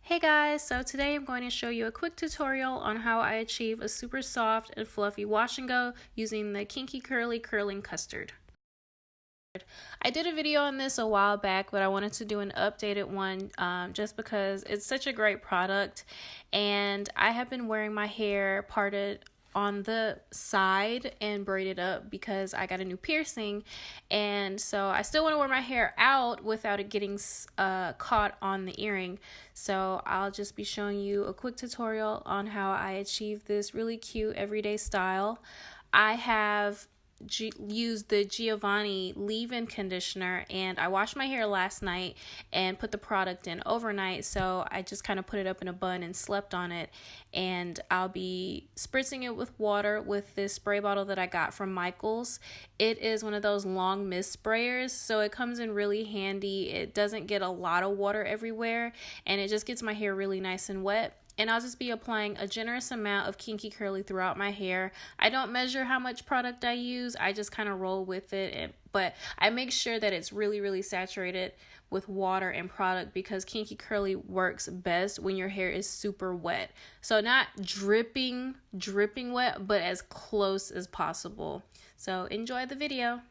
Hey guys, so today I'm going to show you a quick tutorial on how I achieve a super soft and fluffy wash and go using the Kinky Curling Custard. I did a video on this a while back, but I wanted to do an updated one just because it's such a great product, and I have been wearing my hair parted on the side and braided up because I got a new piercing, and so I still want to wear my hair out without it getting caught on the earring. So I'll just be showing you a quick tutorial on how I achieve this really cute everyday style. I have used the Giovanni leave-in conditioner, and I washed my hair last night and put the product in overnight, so I just kind of put it up in a bun and slept on it. And I'll be spritzing it with water with this spray bottle that I got from Michael's. It is one of those long mist sprayers, so it comes in really handy. It doesn't get a lot of water everywhere, and it just gets my hair really nice and wet. And I'll just be applying a generous amount of Kinky Curly throughout my hair. I don't measure how much product I use. I just kind of roll with it. But I make sure that it's really saturated with water and product, because Kinky Curly works best when your hair is super wet. So not dripping wet, but as close as possible. So enjoy the video.